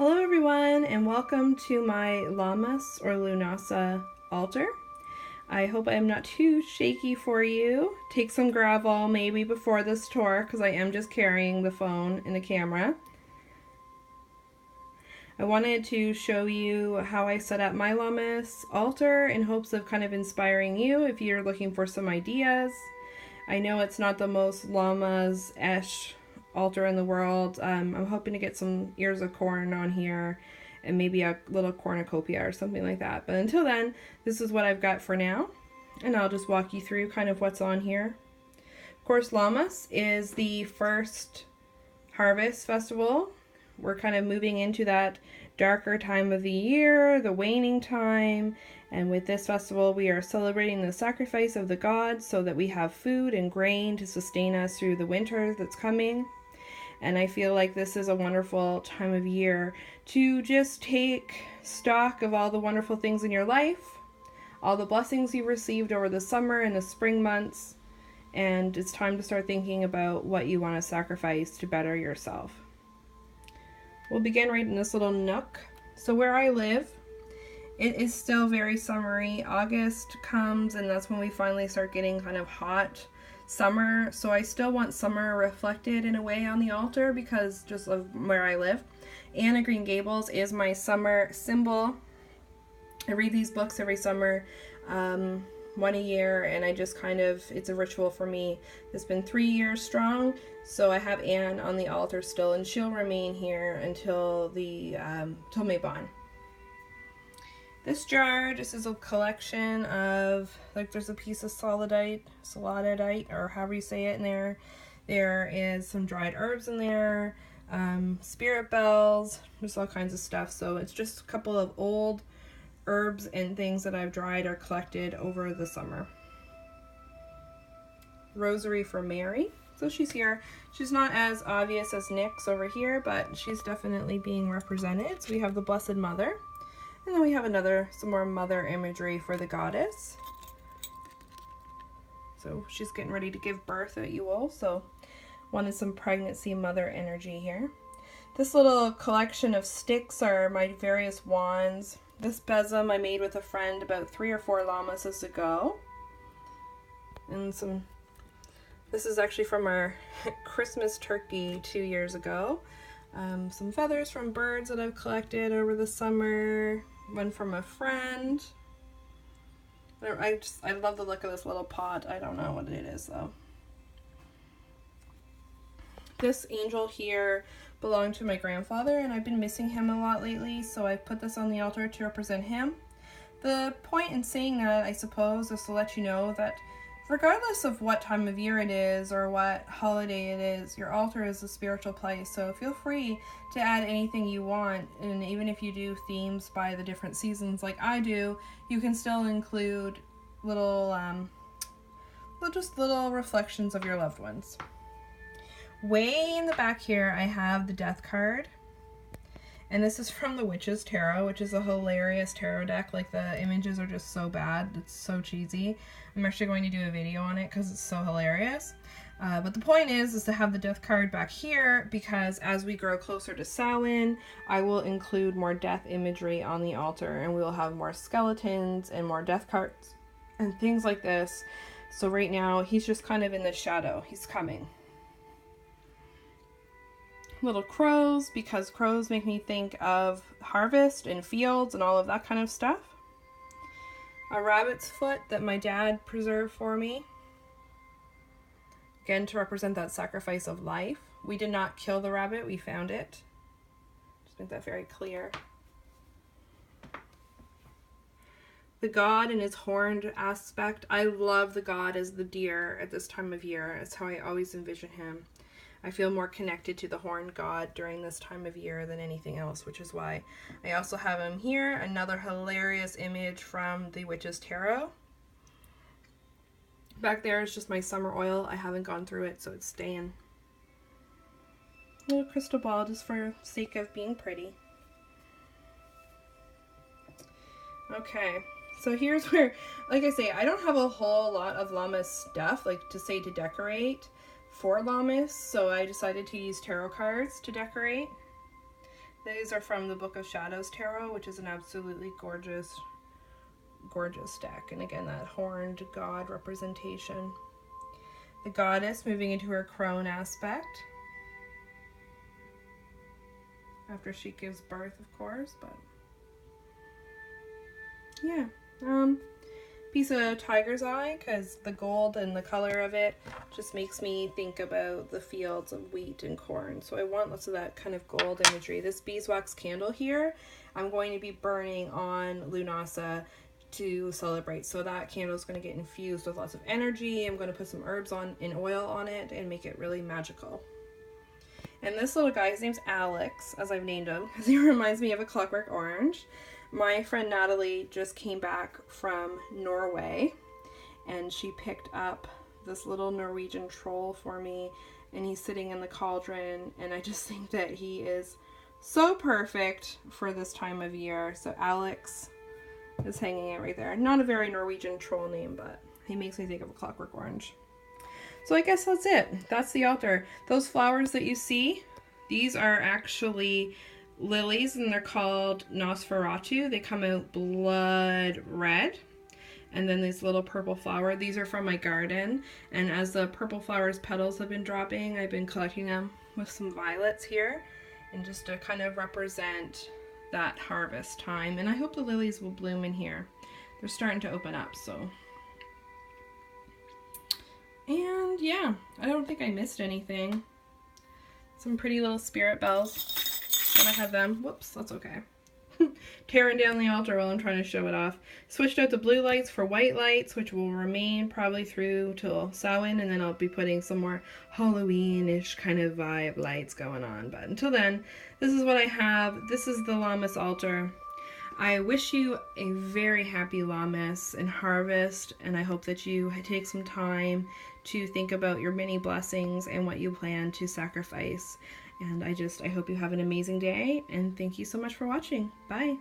Hello everyone and welcome to my Lammas or Lunasa altar. I hope I'm not too shaky for you. Take some gravel maybe before this tour because I am just carrying the phone and the camera. I wanted to show you how I set up my Lammas altar in hopes of kind of inspiring you if you're looking for some ideas. I know it's not the most Lammas-ish altar in the world. I'm hoping to get some ears of corn on here and maybe a little cornucopia or something like that. But until then, this is what I've got for now. And I'll just walk you through kind of what's on here. Of course, Lammas is the first harvest festival. We're kind of moving into that darker time of the year, the waning time. And with this festival, we are celebrating the sacrifice of the gods so that we have food and grain to sustain us through the winter that's coming. And I feel like this is a wonderful time of year to just take stock of all the wonderful things in your life, all the blessings you received over the summer and the spring months, and it's time to start thinking about what you want to sacrifice to better yourself. We'll begin right in this little nook. So where I live, it is still very summery. August comes and that's when we finally start getting kind of hot summer, so I still want summer reflected in a way on the altar because just of where I live. Anne of Green Gables is my summer symbol. I read these books every summer, one a year, and I just kind of, it's a ritual for me. It's been 3 years strong, so I have Anne on the altar still, and she'll remain here until the till May Bon. This jar just is a collection of, like, there's a piece of solidite, or however you say it in there. There is some dried herbs in there, spirit bells, just all kinds of stuff. So it's just a couple of old herbs and things that I've dried or collected over the summer. Rosary for Mary. So she's here. She's not as obvious as Nick's over here, but she's definitely being represented. So we have the Blessed Mother. And then we have some more mother imagery for the goddess. So she's getting ready to give birth at Yule, so wanted some pregnancy mother energy here. This little collection of sticks are my various wands. This besom I made with a friend about 3 or 4 Lammases ago. And this is actually from our Christmas turkey 2 years ago. Some feathers from birds that I've collected over the summer. One from a friend. I love the look of this little pot. I don't know what it is though. This angel here belonged to my grandfather, and I've been missing him a lot lately, so I've put this on the altar to represent him. The point in saying that, I suppose, is to let you know that regardless of what time of year it is or what holiday it is, your altar is a spiritual place, so feel free to add anything you want. And even if you do themes by the different seasons like I do, you can still include little reflections of your loved ones. Way in the back here I have the Death card, and this is from the Witch's Tarot, which is a hilarious tarot deck. Like, the images are just so bad, it's so cheesy. I'm actually going to do a video on it because it's so hilarious. But the point is to have the Death card back here because as we grow closer to Samhain, I will include more death imagery on the altar, and we will have more skeletons and more death cards and things like this. So right now he's just kind of in the shadow. He's coming. Little crows, because crows make me think of harvest and fields and all of that kind of stuff. A rabbit's foot that my dad preserved for me. Again, to represent that sacrifice of life. We did not kill the rabbit, we found it. Just make that very clear. The god and his horned aspect. I love the god as the deer at this time of year. It's how I always envision him. I feel more connected to the horned god during this time of year than anything else, which is why I also have him here. Another hilarious image from the Witch's Tarot. Back there is just my summer oil. I haven't gone through it, so it's staying. A little crystal ball just for sake of being pretty. Okay, so here's where, like I say, I don't have a whole lot of Lammas stuff, like to decorate for Lammas, so I decided to use tarot cards to decorate. These are from the Book of Shadows Tarot, which is an absolutely gorgeous, gorgeous deck. And again, that horned god representation. The goddess moving into her crone aspect. After she gives birth, of course, but yeah. Piece of tiger's eye, because the gold and the color of it just makes me think about the fields of wheat and corn. So I want lots of that kind of gold imagery. This beeswax candle here, I'm going to be burning on Lunasa to celebrate. So that candle is going to get infused with lots of energy. I'm going to put some herbs in oil on it and make it really magical. And this little guy, his name's Alex, as I've named him, because he reminds me of a Clockwork Orange. My friend Natalie just came back from Norway, and she picked up this little Norwegian troll for me, and he's sitting in the cauldron, and I just think that he is so perfect for this time of year. So Alex is hanging out right there. Not a very Norwegian troll name, but he makes me think of a Clockwork Orange. So I guess that's it. That's the altar. Those flowers that you see, these are actually lilies, and they're called Nosferatu. They come out blood red, and then this little purple flower. These are from my garden, and as the purple flowers petals have been dropping, I've been collecting them with some violets here, and just to kind of represent that harvest time. And I hope the lilies will bloom in here. They're starting to open up, so. And yeah, I don't think I missed anything. Some pretty little spirit bells. Gotta have them. Whoops, that's okay. Tearing down the altar while I'm trying to show it off. Switched out the blue lights for white lights, which will remain probably through till Samhain, and then I'll be putting some more Halloween-ish kind of vibe lights going on. But until then, this is what I have. This is the Lammas Altar. I wish you a very happy Lammas and harvest, and I hope that you take some time to think about your many blessings and what you plan to sacrifice. And I hope you have an amazing day, and thank you so much for watching. Bye.